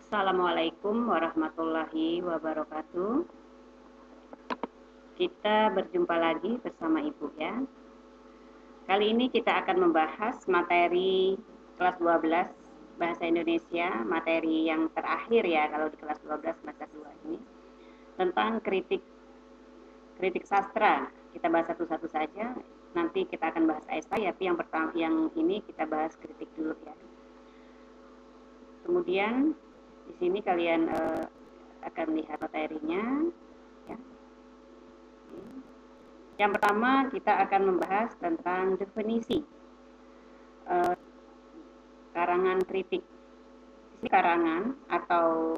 Assalamualaikum warahmatullahi wabarakatuh. Kita berjumpa lagi bersama Ibu ya. Kali ini kita akan membahas materi kelas 12 Bahasa Indonesia, materi yang terakhir ya kalau di kelas 12 mata 2 ini, tentang kritik sastra. Kita bahas satu-satu saja. Nanti kita akan bahas esai, tapi yang ini kita bahas kritik dulu ya. Kemudian di sini kalian akan lihat materinya. Ya. Yang pertama kita akan membahas tentang definisi karangan kritik. Ini karangan atau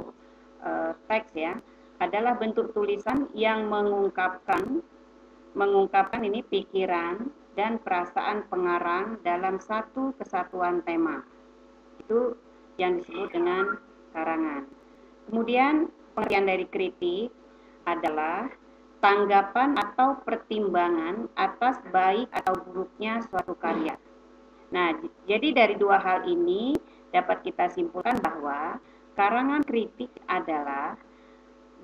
teks ya adalah bentuk tulisan yang mengungkapkan ini pikiran dan perasaan pengarang dalam satu kesatuan tema. Itu yang disebut dengan karangan. Kemudian pengertian dari kritik adalah tanggapan atau pertimbangan atas baik atau buruknya suatu karya. Nah, jadi dari dua hal ini dapat kita simpulkan bahwa karangan kritik adalah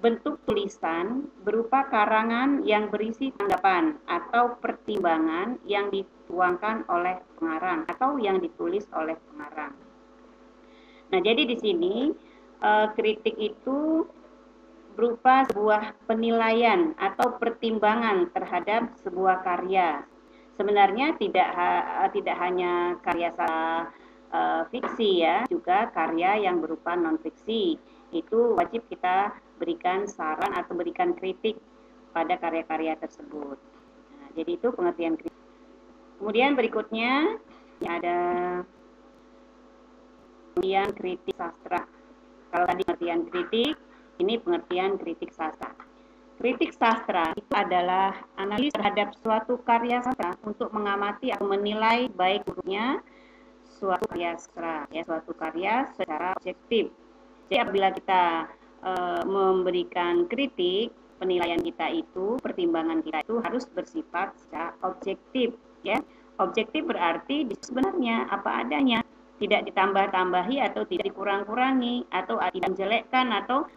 bentuk tulisan berupa karangan yang berisi tanggapan atau pertimbangan yang dituangkan oleh pengarang atau yang ditulis oleh pengarang. Nah, jadi di sini kritik itu berupa sebuah penilaian atau pertimbangan terhadap sebuah karya. Sebenarnya tidak hanya karya fiksi ya, juga karya yang berupa non fiksi. Itu wajib kita berikan saran atau berikan kritik pada karya-karya tersebut. Nah, jadi itu pengertian kritik. Kemudian berikutnya ada pengertian kritik sastra. Kalau tadi pengertian kritik, ini pengertian kritik sastra. Kritik sastra itu adalah analis terhadap suatu karya sastra untuk mengamati atau menilai baik buruknya suatu karya sastra, ya, suatu karya secara objektif. Jadi apabila kita memberikan kritik, penilaian kita itu, pertimbangan kita itu harus bersifat secara objektif, ya. Objektif berarti sebenarnya apa adanya, tidak ditambah-tambahi atau tidak dikurang-kurangi atau tidak menjelekkan atau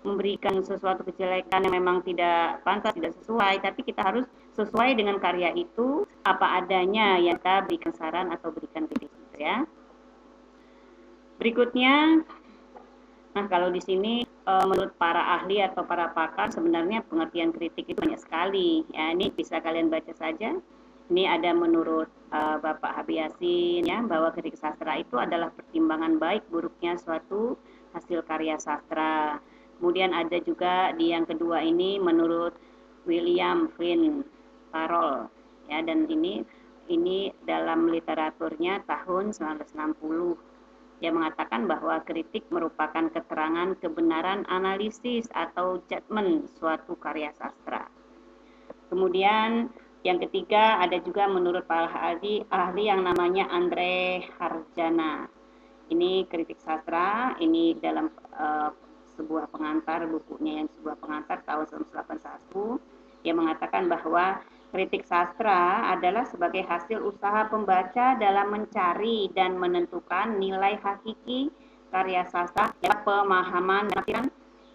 memberikan sesuatu kejelekan yang memang tidak pantas, tidak sesuai, tapi kita harus sesuai dengan karya itu apa adanya yang kita berikan saran atau berikan kritik ya. Berikutnya, nah kalau di sini menurut para ahli atau para pakar sebenarnya pengertian kritik itu banyak sekali ya, ini bisa kalian baca saja. Ini ada menurut Bapak Habib Yasin ya, bahwa kritik sastra itu adalah pertimbangan baik buruknya suatu hasil karya sastra. Kemudian ada juga di yang kedua ini menurut William Flynn Carroll ya, dan ini dalam literaturnya tahun 1960. Dia mengatakan bahwa kritik merupakan keterangan kebenaran analisis atau judgement suatu karya sastra. Kemudian yang ketiga ada juga menurut para ahli yang namanya Andre Harjana. Ini kritik sastra, ini dalam sebuah pengantar bukunya yang sebuah pengantar tahun 1981. Dia mengatakan bahwa kritik sastra adalah sebagai hasil usaha pembaca dalam mencari dan menentukan nilai hakiki karya sastra lewat pemahaman dan pikiran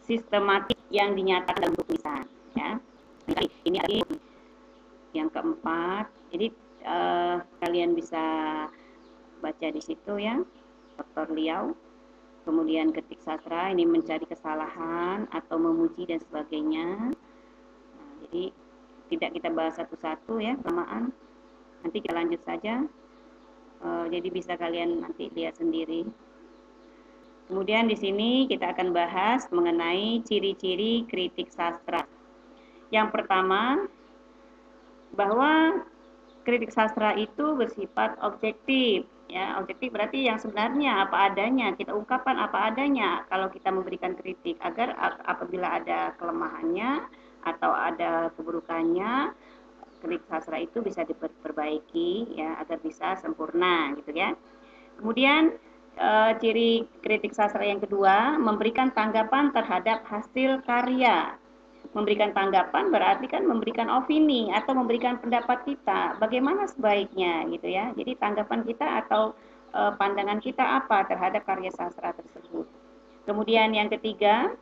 sistematik yang dinyatakan dalam tulisan. Ya. Ini lagi yang keempat, jadi kalian bisa baca di situ ya, Dr. Liao. Kemudian kritik sastra ini mencari kesalahan atau memuji dan sebagainya. Nah, jadi tidak kita bahas satu-satu ya, kelamaan. Nanti kita lanjut saja. Jadi bisa kalian nanti lihat sendiri. Kemudian di sini kita akan bahas mengenai ciri-ciri kritik sastra. Yang pertama, bahwa kritik sastra itu bersifat objektif ya. Objektif berarti yang sebenarnya apa adanya, kita ungkapkan apa adanya kalau kita memberikan kritik, agar apabila ada kelemahannya atau ada keburukannya, kritik sastra itu bisa diperbaiki ya, agar bisa sempurna gitu ya. Kemudian ciri kritik sastra yang kedua, memberikan tanggapan terhadap hasil karya. Memberikan tanggapan berarti kan memberikan opini atau memberikan pendapat kita bagaimana sebaiknya gitu ya. Jadi tanggapan kita atau pandangan kita apa terhadap karya sastra tersebut. Kemudian yang ketiga,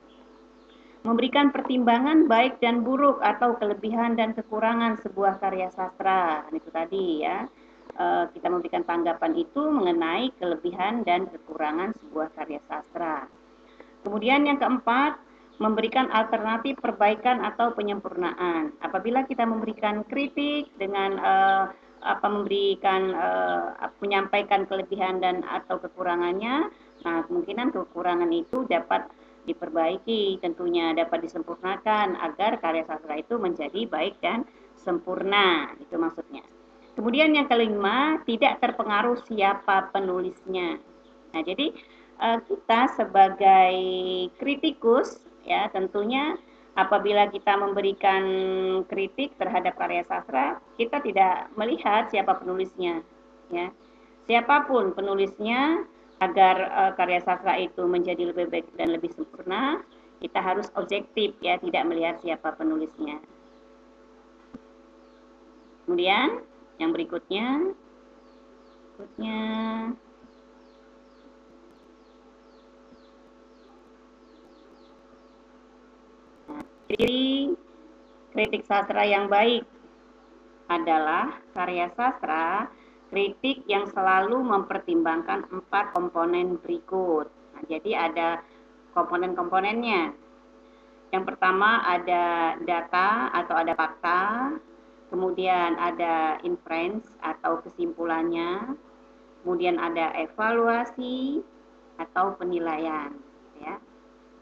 memberikan pertimbangan baik dan buruk atau kelebihan dan kekurangan sebuah karya sastra. Itu tadi ya, kita memberikan tanggapan itu mengenai kelebihan dan kekurangan sebuah karya sastra. Kemudian yang keempat, memberikan alternatif perbaikan atau penyempurnaan. Apabila kita memberikan kritik dengan menyampaikan kelebihan dan atau kekurangannya, nah kemungkinan kekurangan itu dapat diperbaiki, tentunya dapat disempurnakan agar karya sastra itu menjadi baik dan sempurna. Itu maksudnya. Kemudian yang kelima, tidak terpengaruh siapa penulisnya. Nah, jadi kita sebagai kritikus ya tentunya apabila kita memberikan kritik terhadap karya sastra, kita tidak melihat siapa penulisnya ya. Siapapun penulisnya, agar karya sastra itu menjadi lebih baik dan lebih sempurna, kita harus objektif ya, tidak melihat siapa penulisnya. Kemudian yang berikutnya ciri kritik sastra yang baik adalah karya sastra kritik yang selalu mempertimbangkan 4 komponen berikut. Nah, jadi ada komponen-komponennya. Yang pertama ada data atau ada fakta, kemudian ada inference atau kesimpulannya, kemudian ada evaluasi atau penilaian, ya.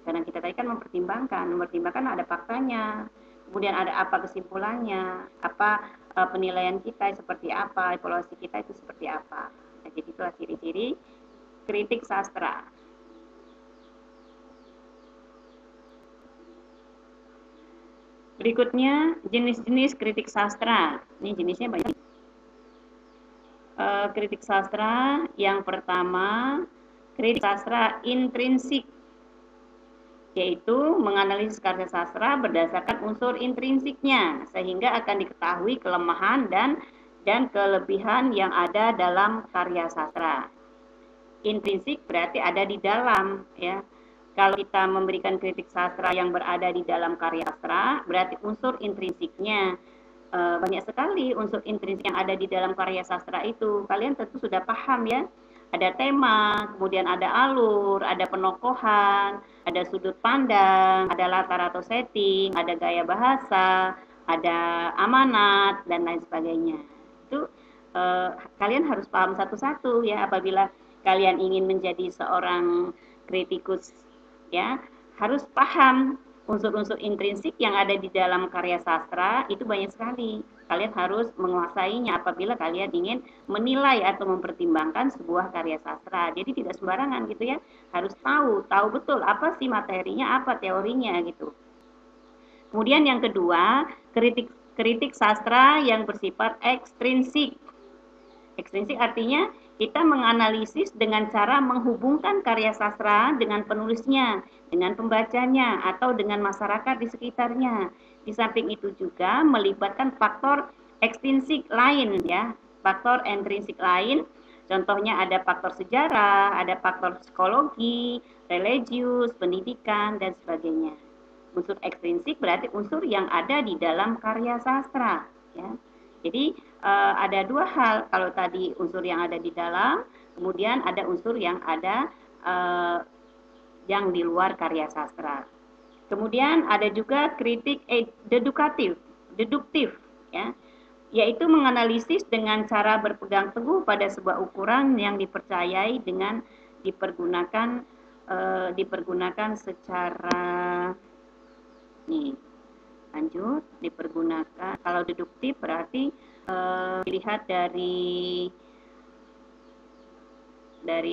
Karena kita tadi kan mempertimbangkan ada faktanya, kemudian ada apa kesimpulannya, apa penilaian kita seperti apa, evaluasi kita itu seperti apa. Nah, jadi itulah ciri-ciri kritik sastra. Berikutnya jenis-jenis kritik sastra. Ini jenisnya banyak. Kritik sastra yang pertama, kritik sastra intrinsik, yaitu menganalisis karya sastra berdasarkan unsur intrinsiknya sehingga akan diketahui kelemahan dan kelebihan yang ada dalam karya sastra. Intrinsik berarti ada di dalam ya. Kalau kita memberikan kritik sastra yang berada di dalam karya sastra, berarti unsur intrinsiknya. Banyak sekali unsur intrinsik yang ada di dalam karya sastra itu. Kalian tentu sudah paham ya. Ada tema, kemudian ada alur, ada penokohan, ada sudut pandang, ada latar atau setting, ada gaya bahasa, ada amanat, dan lain sebagainya. Itu kalian harus paham satu-satu ya apabila kalian ingin menjadi seorang kritikus ya, harus paham unsur-unsur intrinsik yang ada di dalam karya sastra itu banyak sekali. Kalian harus menguasainya apabila kalian ingin menilai atau mempertimbangkan sebuah karya sastra. Jadi tidak sembarangan gitu ya. Harus tahu betul apa sih materinya, apa teorinya gitu. Kemudian yang kedua, kritik sastra yang bersifat ekstrinsik. Ekstrinsik artinya kita menganalisis dengan cara menghubungkan karya sastra dengan penulisnya, dengan pembacanya, atau dengan masyarakat di sekitarnya. Di samping itu juga melibatkan faktor ekstrinsik lain ya, faktor intrinsik lain. Contohnya ada faktor sejarah, ada faktor psikologi, religius, pendidikan, dan sebagainya. Unsur ekstrinsik berarti unsur yang ada di dalam karya sastra ya. Jadi ada dua hal, kalau tadi unsur yang ada di dalam, kemudian ada unsur yang ada yang di luar karya sastra. Kemudian ada juga kritik deduktif ya, yaitu menganalisis dengan cara berpegang teguh pada sebuah ukuran yang dipercayai dengan dipergunakan secara lanjut dipergunakan. Kalau deduktif berarti dilihat dari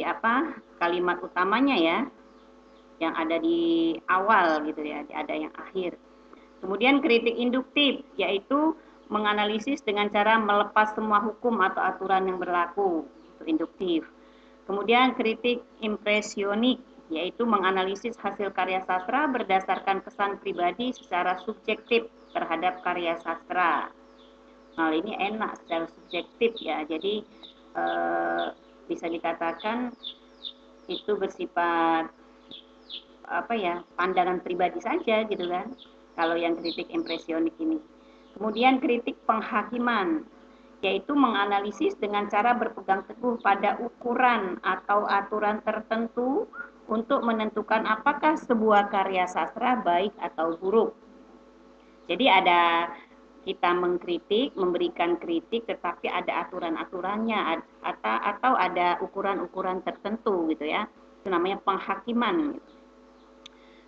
apa kalimat utamanya ya, yang ada di awal gitu ya, ada yang akhir. Kemudian kritik induktif yaitu menganalisis dengan cara melepas semua hukum atau aturan yang berlaku, itu induktif. Kemudian kritik impresionik yaitu menganalisis hasil karya sastra berdasarkan kesan pribadi secara subjektif terhadap karya sastra. Hal ini enak secara subjektif ya, jadi bisa dikatakan itu bersifat pandangan pribadi saja gitu kan, kalau yang kritik impresionik ini. Kemudian kritik penghakiman, yaitu menganalisis dengan cara berpegang teguh pada ukuran atau aturan tertentu untuk menentukan apakah sebuah karya sastra baik atau buruk. Jadi ada kita mengkritik, memberikan kritik, tetapi ada aturan-aturannya atau ada ukuran-ukuran tertentu gitu ya. Itu namanya penghakiman.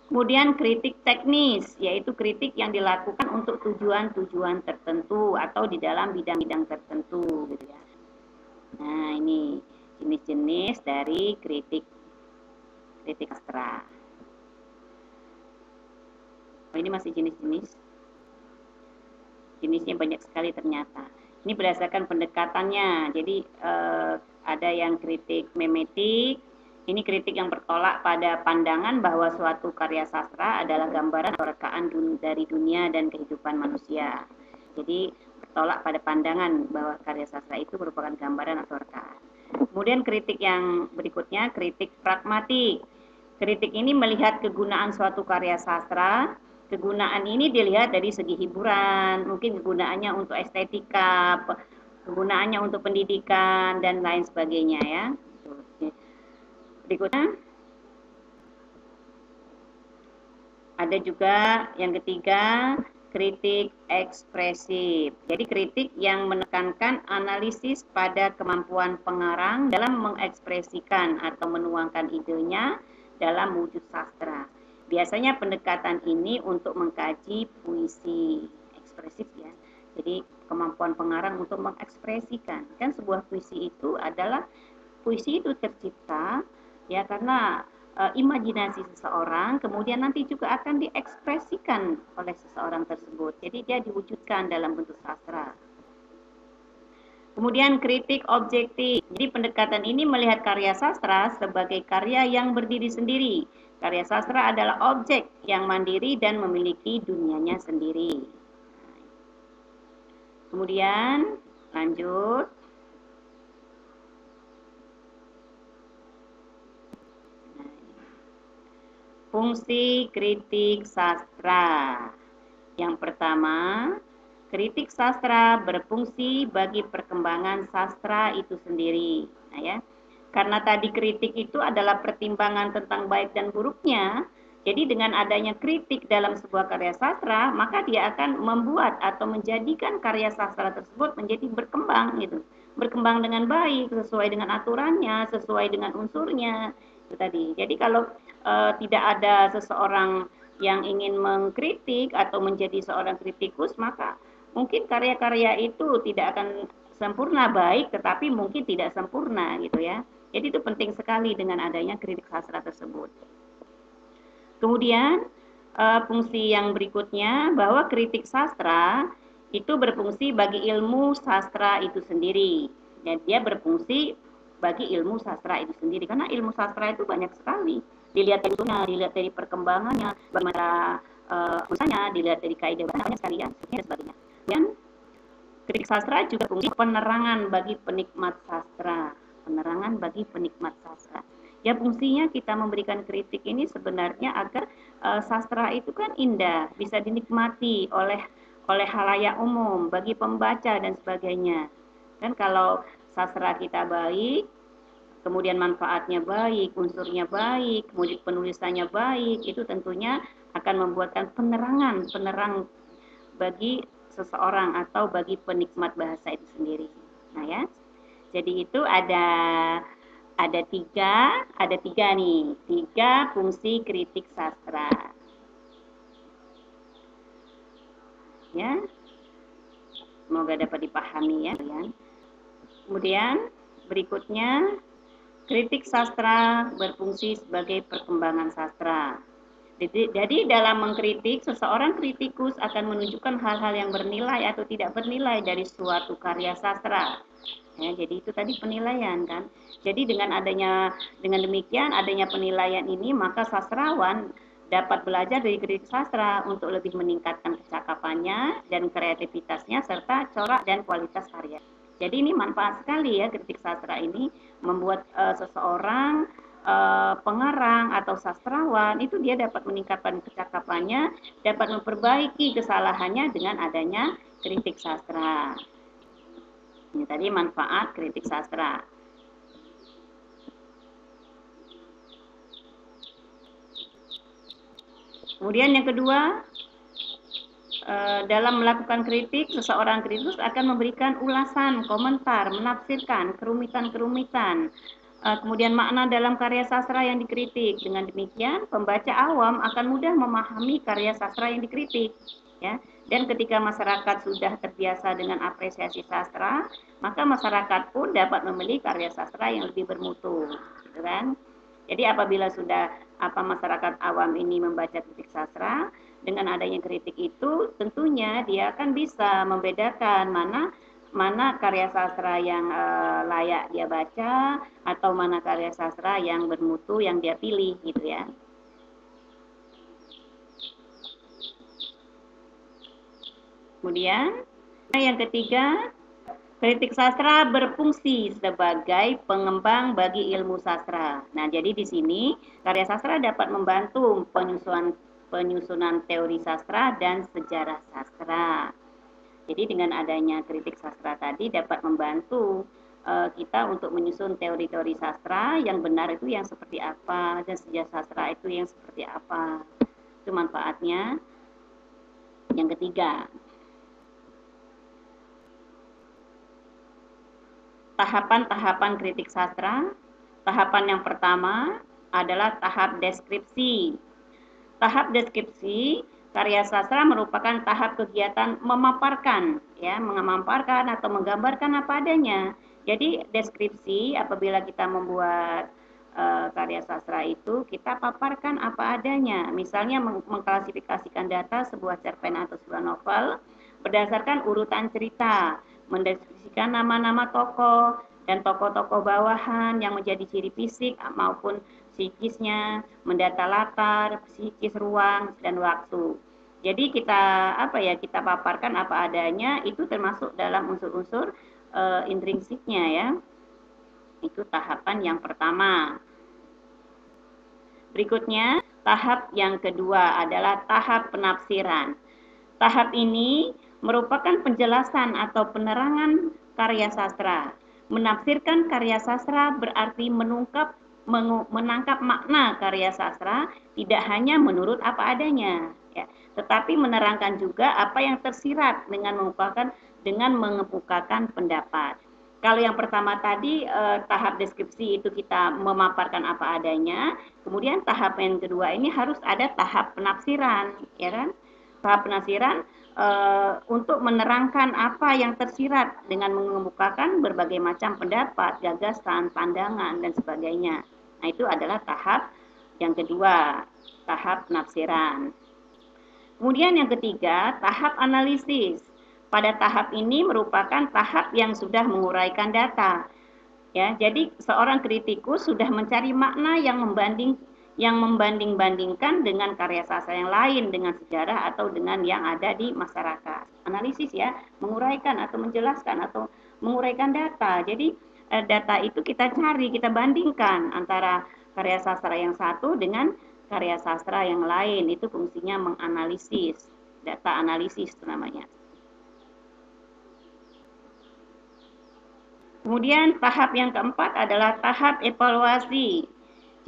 Kemudian kritik teknis, yaitu kritik yang dilakukan untuk tujuan-tujuan tertentu atau di dalam bidang-bidang tertentu gitu ya. Nah, ini jenis-jenis dari kritik sastra. Oh, ini masih jenis-jenis. Jenisnya banyak sekali ternyata. Ini berdasarkan pendekatannya. Jadi ada yang kritik memetik. Ini kritik yang bertolak pada pandangan bahwa suatu karya sastra adalah gambaran atau rekaan dari dunia dan kehidupan manusia. Jadi bertolak pada pandangan bahwa karya sastra itu merupakan gambaran atau rekaan. Kemudian kritik yang berikutnya, kritik pragmatik. Kritik ini melihat kegunaan suatu karya sastra. Kegunaan ini dilihat dari segi hiburan, mungkin kegunaannya untuk estetika, kegunaannya untuk pendidikan, dan lain sebagainya ya. Berikutnya, ada juga yang ketiga, kritik ekspresif. Jadi kritik yang menekankan analisis pada kemampuan pengarang dalam mengekspresikan atau menuangkan idenya dalam wujud sastra. Biasanya pendekatan ini untuk mengkaji puisi ekspresif ya. Jadi kemampuan pengarang untuk mengekspresikan. Kan sebuah puisi itu adalah, puisi itu tercipta ya karena imajinasi seseorang, kemudian nanti juga akan diekspresikan oleh seseorang tersebut. Jadi dia diwujudkan dalam bentuk sastra. Kemudian kritik objektif. Jadi pendekatan ini melihat karya sastra sebagai karya yang berdiri sendiri. Karya sastra adalah objek yang mandiri dan memiliki dunianya sendiri. Kemudian lanjut. Fungsi kritik sastra. Yang pertama, kritik sastra berfungsi bagi perkembangan sastra itu sendiri. Nah ya, karena tadi kritik itu adalah pertimbangan tentang baik dan buruknya, jadi dengan adanya kritik dalam sebuah karya sastra, maka dia akan membuat atau menjadikan karya sastra tersebut menjadi berkembang gitu. Berkembang dengan baik, sesuai dengan aturannya, sesuai dengan unsurnya. Itu tadi. Jadi kalau tidak ada seseorang yang ingin mengkritik atau menjadi seorang kritikus, maka mungkin karya-karya itu tidak akan sempurna baik, tetapi mungkin tidak sempurna gitu ya. Jadi itu penting sekali dengan adanya kritik sastra tersebut. Kemudian fungsi yang berikutnya, bahwa kritik sastra itu berfungsi bagi ilmu sastra itu sendiri. Dan dia berfungsi bagi ilmu sastra itu sendiri, karena ilmu sastra itu banyak sekali. Dilihat dari usulnya, dilihat dari perkembangannya, bagaimana misalnya dilihat dari kaidah bahasa, banyak sekali ya, dan sebagainya. Dan kritik sastra juga fungsi penerangan bagi penikmat sastra. Penerangan bagi penikmat sastra. Ya fungsinya kita memberikan kritik ini sebenarnya agar sastra itu kan indah, bisa dinikmati oleh halayak umum, bagi pembaca dan sebagainya. Dan kalau sastra kita baik, kemudian manfaatnya baik, unsurnya baik, kemudian penulisannya baik, itu tentunya akan membuatkan penerang bagi seseorang atau bagi penikmat bahasa itu sendiri. Nah ya, jadi itu ada tiga nih, tiga fungsi kritik sastra. Ya, semoga dapat dipahami ya. Kemudian berikutnya, kritik sastra berfungsi sebagai perkembangan sastra. Jadi dalam mengkritik, seseorang kritikus akan menunjukkan hal-hal yang bernilai atau tidak bernilai dari suatu karya sastra. Ya, jadi itu tadi penilaian kan. Jadi dengan demikian adanya penilaian ini, maka sastrawan dapat belajar dari kritik sastra untuk lebih meningkatkan kecakapannya dan kreativitasnya serta corak dan kualitas karya. Jadi ini manfaat sekali ya kritik sastra ini membuat seseorang pengarang atau sastrawan itu dia dapat meningkatkan kecakapannya, dapat memperbaiki kesalahannya dengan adanya kritik sastra. Ini tadi manfaat kritik sastra. Kemudian yang kedua, dalam melakukan kritik, seseorang kritikus akan memberikan ulasan, komentar, menafsirkan kerumitan-kerumitan, kemudian makna dalam karya sastra yang dikritik. Dengan demikian, pembaca awam akan mudah memahami karya sastra yang dikritik. Ya. Dan ketika masyarakat sudah terbiasa dengan apresiasi sastra, maka masyarakat pun dapat memilih karya sastra yang lebih bermutu, gitu kan? Jadi apabila sudah masyarakat awam ini membaca kritik sastra, dengan adanya kritik itu tentunya dia akan bisa membedakan mana karya sastra yang layak dia baca atau mana karya sastra yang bermutu yang dia pilih gitu ya. Kemudian yang ketiga, kritik sastra berfungsi sebagai pengembang bagi ilmu sastra. Nah, jadi di sini karya sastra dapat membantu penyusunan teori sastra dan sejarah sastra. Jadi dengan adanya kritik sastra tadi dapat membantu kita untuk menyusun teori-teori sastra yang benar itu yang seperti apa dan sejarah sastra itu yang seperti apa. Itu manfaatnya. Yang ketiga, tahapan-tahapan kritik sastra. Tahapan yang pertama adalah tahap deskripsi. Tahap deskripsi karya sastra merupakan tahap kegiatan memaparkan, ya, memaparkan atau menggambarkan apa adanya. Jadi deskripsi apabila kita membuat karya sastra itu kita paparkan apa adanya. Misalnya mengklasifikasikan data sebuah cerpen atau sebuah novel berdasarkan urutan cerita, mendeskripsikan nama-nama tokoh dan tokoh-tokoh bawahan yang menjadi ciri fisik maupun psikisnya, mendata latar, psikis, ruang, dan waktu. Jadi kita paparkan apa adanya itu termasuk dalam unsur-unsur intrinsiknya ya. Itu tahapan yang pertama. Berikutnya, tahap yang kedua adalah tahap penafsiran. Tahap ini merupakan penjelasan atau penerangan karya sastra. Menafsirkan karya sastra berarti menangkap makna karya sastra tidak hanya menurut apa adanya, ya, tetapi menerangkan juga apa yang tersirat dengan mengemukakan pendapat. Kalau yang pertama tadi tahap deskripsi itu kita memaparkan apa adanya, kemudian tahap yang kedua ini harus ada tahap penafsiran, ya kan? Tahap penafsiran untuk menerangkan apa yang tersirat dengan mengemukakan berbagai macam pendapat, gagasan, pandangan dan sebagainya. Nah, itu adalah tahap yang kedua, tahap penafsiran. Kemudian yang ketiga, tahap analisis. Pada tahap ini merupakan tahap yang sudah menguraikan data. Ya, jadi seorang kritikus sudah mencari makna yang membanding-bandingkan dengan karya sastra yang lain, dengan sejarah atau dengan yang ada di masyarakat. Analisis ya, menguraikan atau menjelaskan atau menguraikan data. Jadi data itu kita cari, kita bandingkan antara karya sastra yang satu dengan karya sastra yang lain. Itu fungsinya menganalisis, data analisis itu namanya. Kemudian tahap yang keempat adalah tahap evaluasi.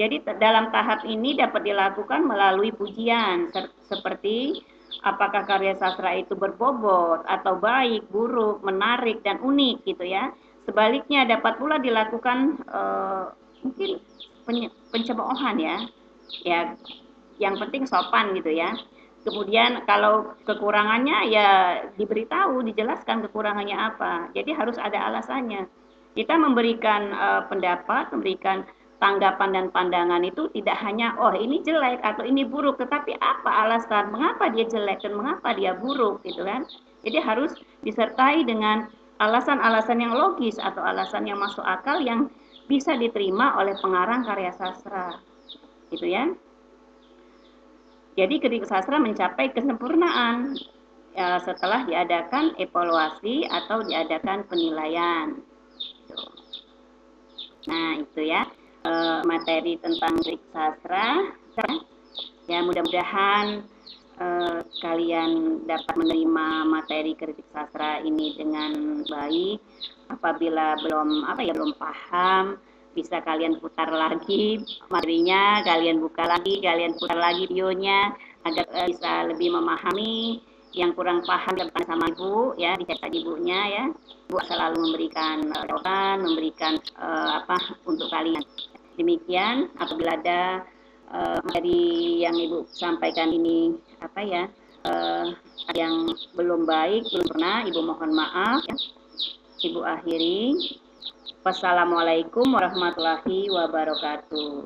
Jadi dalam tahap ini dapat dilakukan melalui pujian seperti apakah karya sastra itu berbobot atau baik, buruk, menarik dan unik gitu ya. Sebaliknya dapat pula dilakukan mungkin pencemoohan ya. Ya, yang penting sopan gitu ya. Kemudian kalau kekurangannya ya diberitahu, dijelaskan kekurangannya apa. Jadi harus ada alasannya. Kita memberikan pendapat, memberikan tanggapan dan pandangan itu tidak hanya oh ini jelek atau ini buruk, tetapi apa alasan mengapa dia jelek dan mengapa dia buruk gitu kan. Jadi harus disertai dengan alasan-alasan yang logis atau alasan yang masuk akal yang bisa diterima oleh pengarang karya sastra. Gitu ya. Jadi kritik sastra mencapai kesempurnaan setelah diadakan evaluasi atau diadakan penilaian. Nah, itu ya materi tentang kritik sastra. Ya, mudah-mudahan kalian dapat menerima materi kritik sastra ini dengan baik. Apabila belum paham, bisa kalian putar lagi materinya, kalian buka lagi, kalian putar lagi videonya agar bisa lebih memahami. Yang kurang paham tentang sama ibu ya, dicek ibunya ya. Ibu selalu memberikan jawaban, memberikan untuk kalian. Demikian, apabila ada dari yang ibu sampaikan ini yang belum baik, belum pernah, ibu mohon maaf ya. Ibu akhiri. Wassalamualaikum warahmatullahi wabarakatuh.